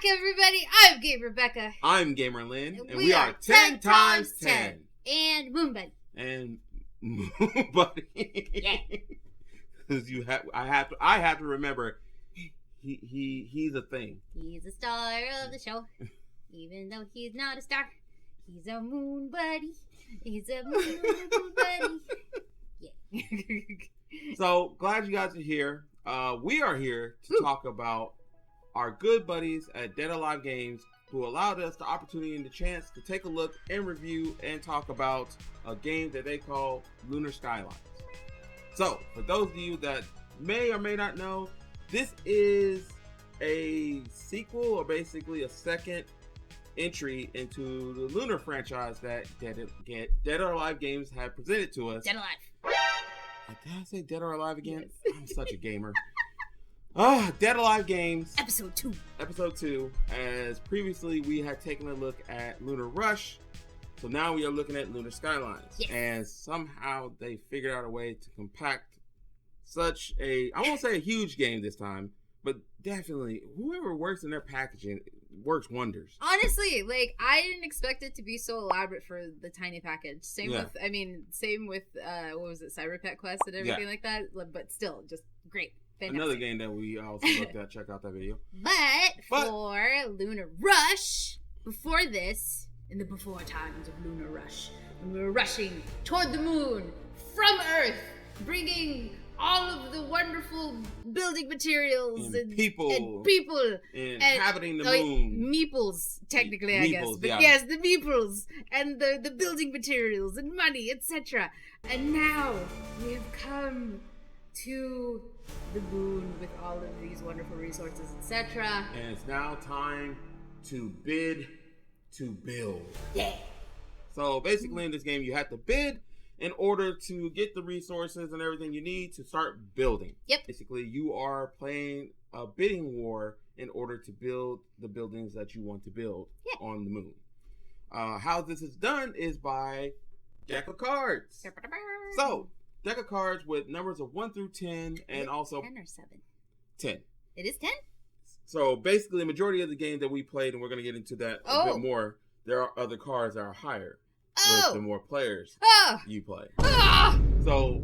everybody. I'm Gamer Becca. I'm Gamer Lynn. And we are 10 times 10. And Moon Buddy. And Moon Buddy. Yeah. Because I have to remember he's a thing. He's a star of the show. Even though he's not a star. He's a Moon Buddy. He's a Moon Buddy. Yeah. So glad you guys are here. We are here to talk about our good buddies at Dead or Alive Games who allowed us the opportunity and the chance to take a look and review and talk about a game that they call Lunar Skyline. So, for those of you that may or may not know, this is a sequel or basically a second entry into the Lunar franchise that Dead or Alive Games have presented to us. Dead Alive. Did I say Dead or Alive again? Yes. I'm such a gamer. Dead or Alive Games. Episode 2. Episode 2. As previously we had taken a look at Lunar Rush. So now we are looking at Lunar Skylines. Yes. And somehow they figured out a way to compact such a, I won't say a huge game this time, but definitely whoever works in their packaging works wonders. Honestly, like, I didn't expect it to be so elaborate for the tiny package. Same with what was it, Cyber Pet Quest and everything like that. But still, just great. Fantastic. Another game that we also looked at. Check out that video. But for Lunar Rush, before this, in the before times of Lunar Rush, when we were rushing toward the moon from Earth, bringing all of the wonderful building materials and people inhabiting the moon. Meeples, technically, I guess. But yeah. yes, the meeples and the building materials and money, etc. And now we have come to the moon with all of these wonderful resources, etc. And it's now time to bid to build. Yeah. So basically in this game you have to bid in order to get the resources and everything you need to start building. Yep. Basically you are playing a bidding war in order to build the buildings that you want to build on the moon. How this is done is by deck of cards. So deck of cards with numbers of 1 through 10 and also 10 or 7? 10. It is 10? So basically the majority of the game that we played, and we're going to get into that a bit more, there are other cards that are higher with the more players you play. So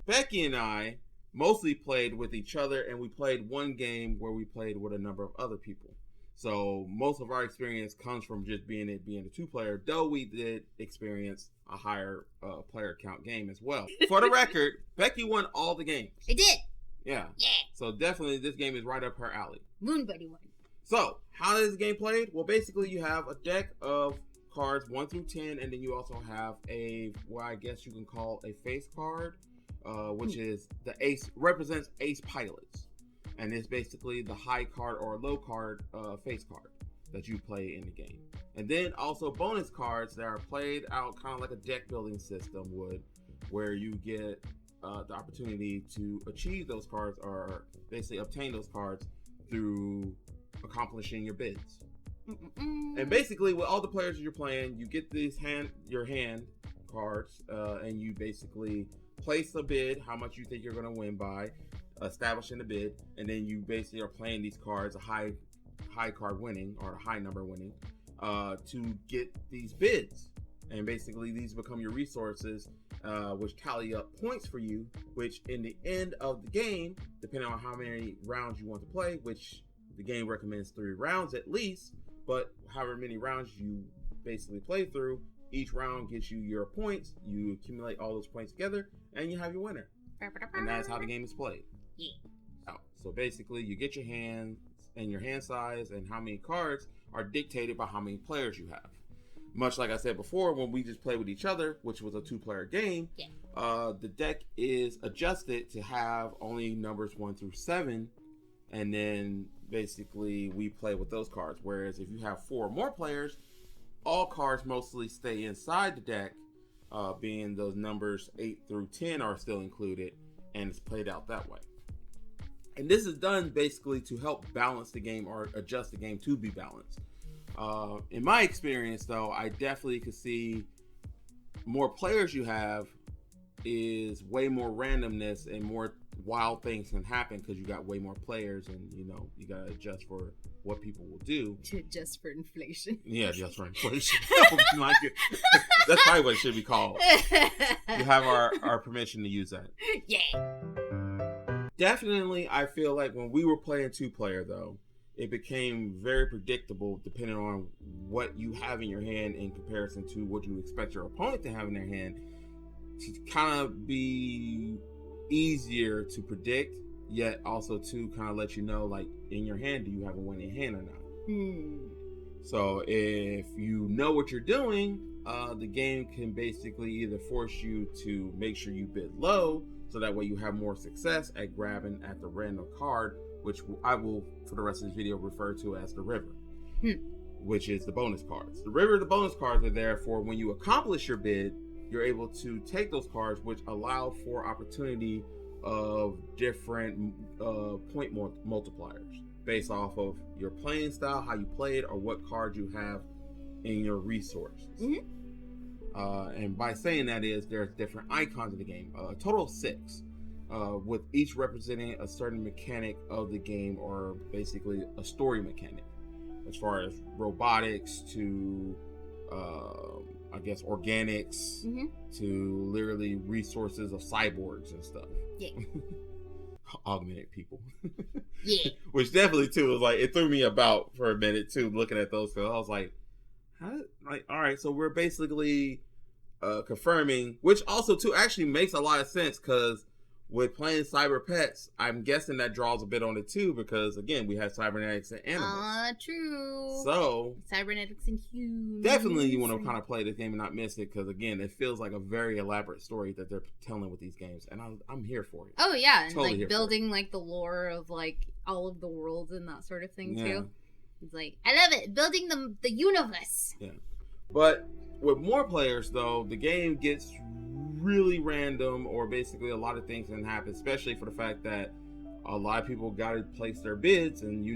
Becky and I mostly played with each other, and we played one game where we played with a number of other people. So most of our experience comes from just being a 2-player, though we did experience a higher player count game as well. For the record, Becky won all the games. I did. Yeah. Yeah. So definitely this game is right up her alley. Moon Buddy won. So how is the game played? Well, basically you have a deck of cards 1 through 10, and then you also have what I guess you can call a face card, which is the ace, represents ace pilots. And it's basically the high card or low card face card that you play in the game. And then also bonus cards that are played out kind of like a deck building system would, where you get the opportunity to achieve those cards or basically obtain those cards through accomplishing your bids. And basically with all the players you're playing, you get these your hand cards and you basically place a bid, how much you think you're going to win by, establishing the bid, and then you basically are playing these cards, a high card winning or a high number winning, to get these bids. And basically these become your resources, which tally up points for you, which in the end of the game, depending on how many rounds you want to play, which the game recommends 3 rounds at least, but however many rounds you basically play through, each round gets you your points. You accumulate all those points together and you have your winner. And that's how the game is played. Yeah. So basically you get your hands and your hand size and how many cards are dictated by how many players you have. Much like I said before, when we just played with each other, which was a 2-player game, the deck is adjusted to have only numbers 1 through 7, and then basically we play with those cards. Whereas if you have 4 or more players, all cards mostly stay inside the deck, being those numbers 8 through 10 are still included, and it's played out that way. And this is done basically to help balance the game or adjust the game to be balanced. In my experience, though, I definitely could see more players you have is way more randomness and more wild things can happen because you got way more players, and you know you gotta adjust for what people will do. Just for inflation. Yeah, just for inflation. Like that's probably what it should be called. You have our permission to use that. Yeah. Definitely, I feel like when we were playing 2-player, though, it became very predictable depending on what you have in your hand in comparison to what you expect your opponent to have in their hand, to kind of be easier to predict, yet also to kind of let you know, like, in your hand, do you have a winning hand or not? So if you know what you're doing, the game can basically either force you to make sure you bid low, so that way you have more success at grabbing at the random card, which I will, for the rest of this video, refer to as the river, which is the bonus cards. The river, the bonus cards are there for when you accomplish your bid, you're able to take those cards, which allow for opportunity of different point multipliers based off of your playing style, how you play it, or what cards you have in your resources. And by saying that is, there's different icons in the game, a total of 6, with each representing a certain mechanic of the game, or basically a story mechanic, as far as robotics to I guess organics to literally resources of cyborgs and stuff. Yeah. Augmented people. Yeah. Which definitely too was like, it threw me about for a minute too, looking at those, because I was like, how? Like, all right, so we're basically confirming, which also too actually makes a lot of sense, because with playing cyber pets, I'm guessing that draws a bit on it too, because again, we have cybernetics and animals. True. So cybernetics and humans. Definitely you want to kind of play this game and not miss it, because again, it feels like a very elaborate story that they're telling with these games, and I'm here for it. Oh yeah, and totally like building like the lore of like all of the worlds and that sort of thing too. It's like, I love it, building the universe. Yeah, but with more players though, the game gets really random, or basically a lot of things can happen, especially for the fact that a lot of people got to place their bids, and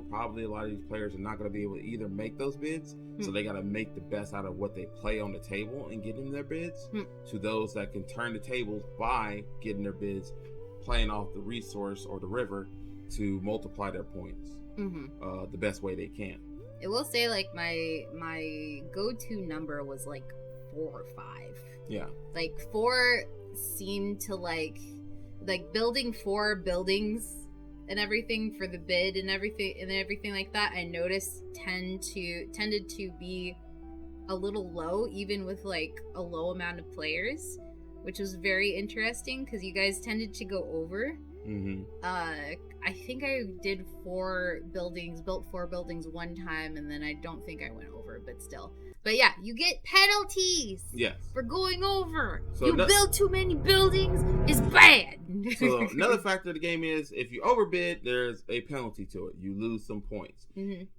probably a lot of these players are not going to be able to either make those bids, so they got to make the best out of what they play on the table and getting their bids. To those that can turn the tables by getting their bids, playing off the resource or the river to multiply their points the best way they can. I will say, like, my go-to number was like 4 or 5. Yeah. Like 4 seemed to like building 4 buildings and everything for the bid and everything like that, I noticed tended to be a little low, even with like a low amount of players, which was very interesting because you guys tended to go over. I think I did 4 buildings, built 4 buildings one time, and then I don't think I went over, but still. But yeah, you get penalties for going over. So you build too many buildings, it's bad. So another factor of the game is, if you overbid, there's a penalty to it. You lose some points.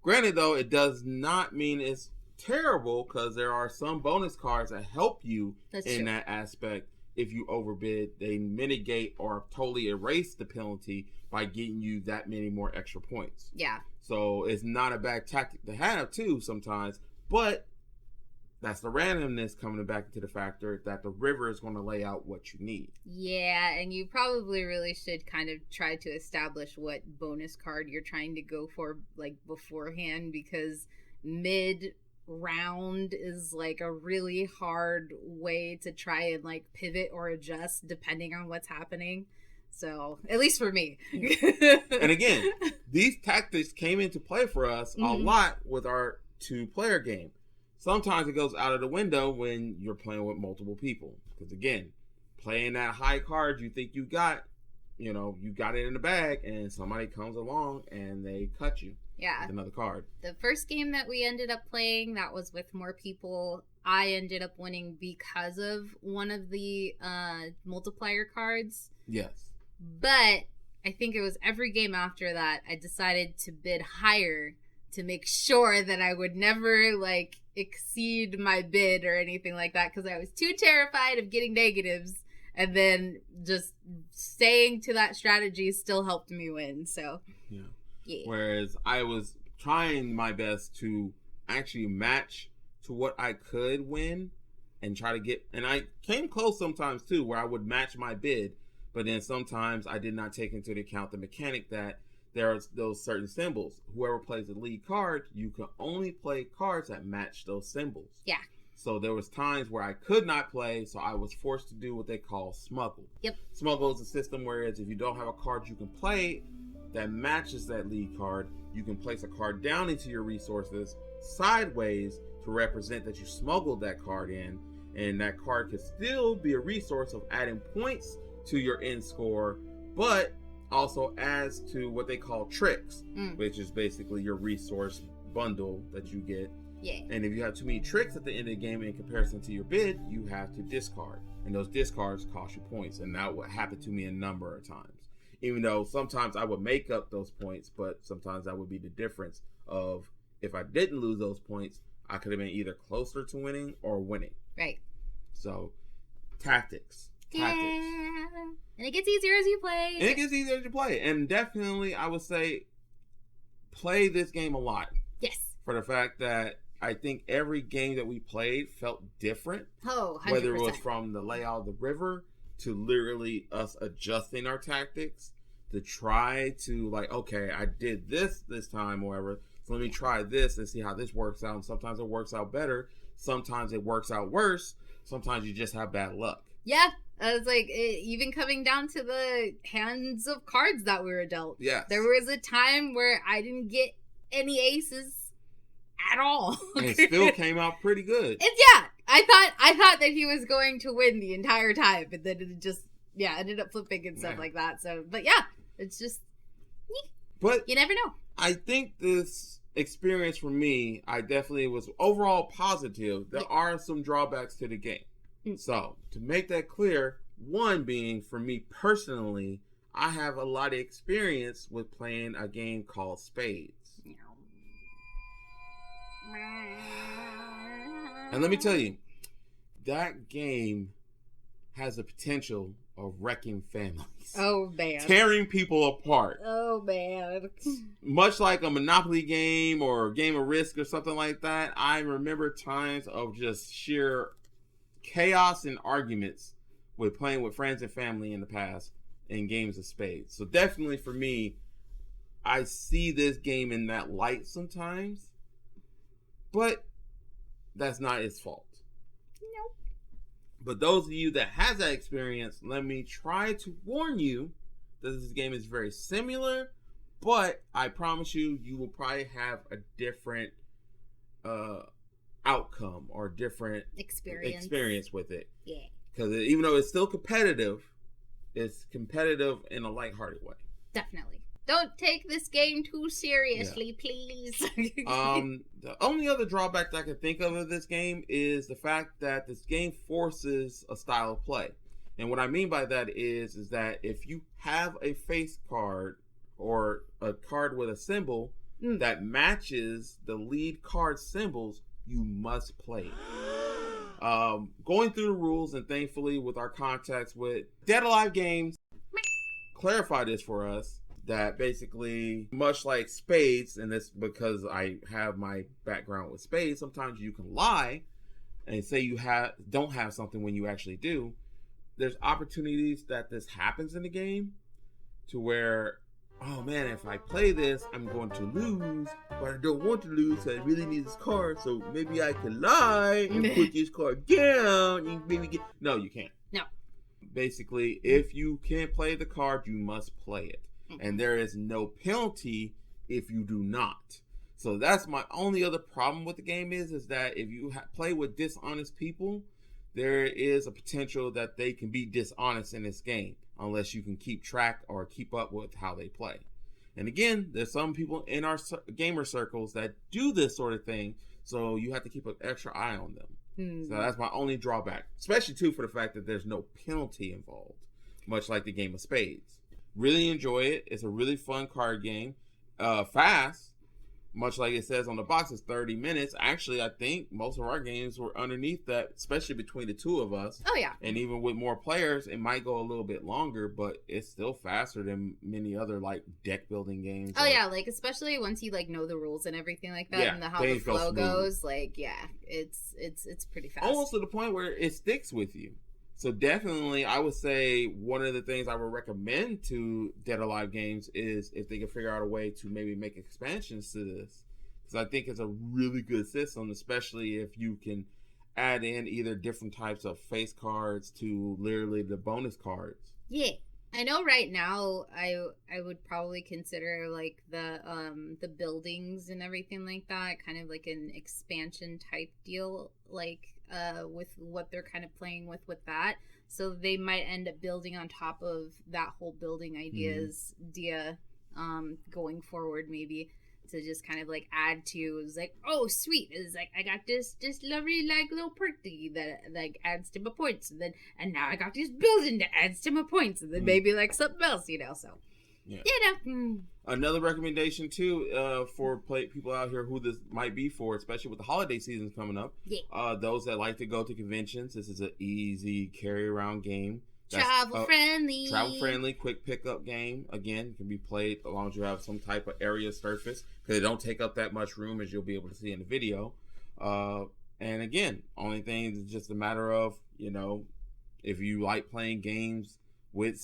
Granted, though, it does not mean it's terrible, because there are some bonus cards that help you that aspect. If you overbid, they mitigate or totally erase the penalty by getting you that many more extra points. Yeah. So it's not a bad tactic to have too sometimes, but that's the randomness coming back into the factor that the river is going to lay out what you need. Yeah, and you probably really should kind of try to establish what bonus card you're trying to go for, like, beforehand, because mid-round is, like, a really hard way to try and, like, pivot or adjust depending on what's happening. So, at least for me. And again, these tactics came into play for us a lot with our 2-player game. Sometimes it goes out of the window when you're playing with multiple people. Because again, playing that high card you think you got it in the bag, and somebody comes along and they cut you. Yeah. With another card. The first game that we ended up playing, that was with more people, I ended up winning because of one of the multiplier cards. Yes. But I think it was every game after that, I decided to bid higher to make sure that I would never, like, exceed my bid or anything like that, because I was too terrified of getting negatives, and then just staying to that strategy still helped me win. So yeah. Whereas I was trying my best to actually match to what I could win and try to get, and I came close sometimes too, where I would match my bid, but then sometimes I did not take into account the mechanic that there's those certain symbols. Whoever plays the lead card, you can only play cards that match those symbols. Yeah. So there was times where I could not play, so I was forced to do what they call smuggle. Yep. Smuggle is a system whereas if you don't have a card you can play that matches that lead card, you can place a card down into your resources sideways to represent that you smuggled that card in, and that card could still be a resource of adding points to your end score, but also adds to what they call tricks, which is basically your resource bundle that you get. Yeah. And if you have too many tricks at the end of the game in comparison to your bid, you have to discard. And those discards cost you points. And that would happen to me a number of times. Even though sometimes I would make up those points, but sometimes that would be the difference of if I didn't lose those points, I could have been either closer to winning or winning. Right. So, tactics. Yeah. And it gets easier as you play. And definitely, I would say, play this game a lot. Yes. For the fact that I think every game that we played felt different. Oh, 100%. Whether it was from the layout of the river to literally us adjusting our tactics to try to like, okay, I did this time or whatever. So let me try this and see how this works out. And sometimes it works out better. Sometimes it works out worse. Sometimes you just have bad luck. Yeah. It's like, even coming down to the hands of cards that we were dealt. Yes. There was a time where I didn't get any aces at all. And it still came out pretty good. I thought that he was going to win the entire time, but then it just ended up flipping and stuff like that. So, but yeah, it's just, but you never know. I think this experience for me, I definitely was overall positive. There are some drawbacks to the game. So to make that clear, one being for me personally, I have a lot of experience with playing a game called Spades. And let me tell you, that game has the potential of wrecking families. Oh, man. Tearing people apart. Oh, man. Much like a Monopoly game or a game of Risk or something like that, I remember times of just sheer chaos and arguments with playing with friends and family in the past in games of Spades. So definitely for me, I see this game in that light sometimes. But that's not its fault. Nope. But those of you that has that experience, let me try to warn you that this game is very similar, but I promise you, you will probably have a different outcome or different experience with it. Yeah. Because even though it's still competitive, it's competitive in a lighthearted way. Definitely. Don't take this game too seriously, please. The only other drawback that I can think of this game is the fact that this game forces a style of play. And what I mean by that is that if you have a face card or a card with a symbol that matches the lead card symbols, you must play it. Going through the rules, and thankfully with our contacts with Dead Alive Games, clarify this for us. That basically, much like Spades, and this because I have my background with Spades, sometimes you can lie and say you don't have something when you actually do. There's opportunities that this happens in the game to where, oh man, if I play this, I'm going to lose, but I don't want to lose, so I really need this card, so maybe I can lie and put this card down and maybe get... No, you can't. No. Basically, if you can't play the card, you must play it. And there is no penalty if you do not. So that's my only other problem with the game is that if you play with dishonest people, there is a potential that they can be dishonest in this game unless you can keep track or keep up with how they play. And again, there's some people in our gamer circles that do this sort of thing, so you have to keep an extra eye on them. So that's my only drawback, especially too for the fact that there's no penalty involved, much like the game of Spades. Really enjoy it. It's a really fun card game. Fast, much like it says on the box, it's 30 minutes. Actually, I think most of our games were underneath that, especially between the two of us. Oh, yeah. And even with more players, it might go a little bit longer, but it's still faster than many other, like, deck building games. Oh, yeah. Like, especially once you, like, know the rules and everything like that and how the flow goes. Like, yeah, it's pretty fast. Almost to the point where it sticks with you. So definitely, I would say one of the things I would recommend to Dead or Alive games is if they can figure out a way to maybe make expansions to this. Because I think it's a really good system, especially if you can add in either different types of face cards to literally the bonus cards. Yeah. I know right now I would probably consider like the buildings and everything like that kind of like an expansion type deal, like with what they're kind of playing with that. So they might end up building on top of that whole building ideas going forward, maybe to just kind of like add to. It's like, oh sweet, it's like I got this lovely like little perk thingy that like adds to my points, and now I got this building that adds to my points, and then maybe like something else, so yeah. you know. Another recommendation too for people out here who this might be for, especially with the holiday seasons coming up. Yeah. Those that like to go to conventions, this is an easy carry around game. Travel friendly, quick pickup game. Again, can be played as long as you have some type of area surface, because it don't take up that much room, as you'll be able to see in the video. And again, only thing is just a matter of, if you like playing games with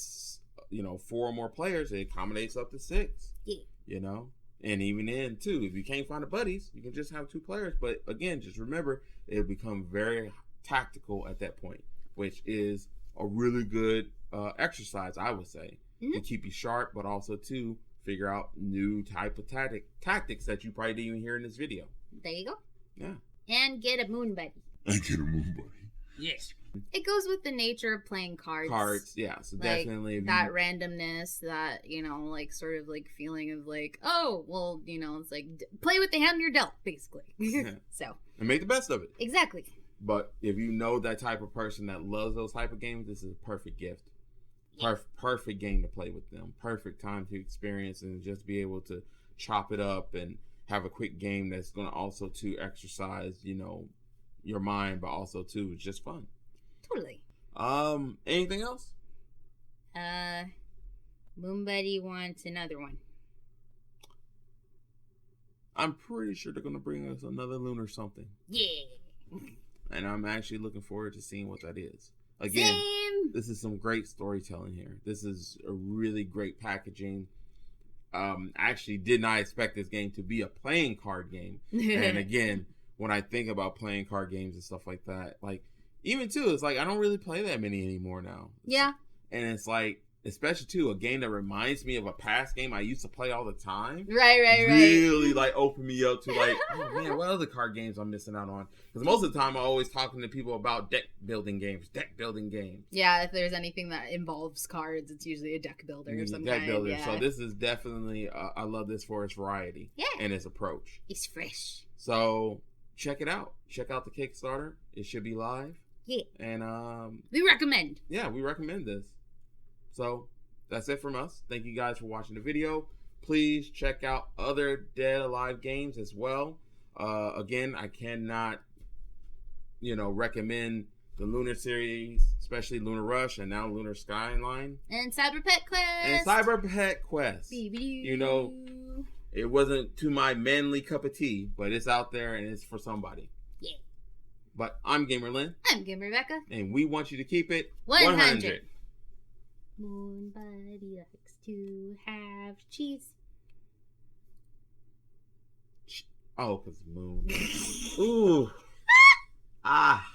4 or more players, it accommodates up to 6. Yeah. And even then too, if you can't find the buddies, you can just have 2 players. But again, just remember, it'll become very tactical at that point, which is a really good exercise, I would say, to keep you sharp, but also to figure out new type of tactics that you probably didn't even hear in this video. There you go. Yeah. And get a moon buddy. Yes. It goes with the nature of playing cards. Yeah. So like, definitely that randomness, that like sort of like feeling of like, oh well, it's like play with the hand you're dealt, basically. So. And make the best of it. Exactly. But if you know that type of person that loves those type of games, this is a perfect gift. Perfect game to play with them. Perfect time to experience and just be able to chop it up and have a quick game that's going to also to exercise, your mind, but also too, it's just fun. Totally. Anything else? Moon Buddy wants another one. I'm pretty sure they're going to bring us another lunar something. Yeah. And I'm actually looking forward to seeing what that is. Again, Same. This is some great storytelling here. This is a really great packaging. Actually did not expect this game to be a playing card game. And again, when I think about playing card games and stuff like that, like even too, it's like I don't really play that many anymore now. Yeah. And it's like, especially too, a game that reminds me of a past game I used to play all the time. Right. Really like opened me up to like, oh man, what other card games I'm missing out on? Because most of the time I'm always talking to people about deck building games. Yeah, if there's anything that involves cards, it's usually a deck builder or something. Deck builder. Yeah. So this is definitely, I love this for its variety. Yeah. And its approach. It's fresh. So check it out. Check out the Kickstarter. It should be live. Yeah. And we recommend. Yeah, we recommend this. So that's it from us. Thank you guys for watching the video. Please check out other Dead Alive games as well. Again, I cannot, recommend the Lunar series, especially Lunar Rush and now Lunar Skyline. And Cyber Pet Quest. It wasn't to my manly cup of tea, but it's out there and it's for somebody. Yeah. But I'm Gamer Lynn. I'm Gamer Becka. And we want you to keep it 100. Moon Buddy likes to have cheese. Oh, because moon. Ooh. Ah.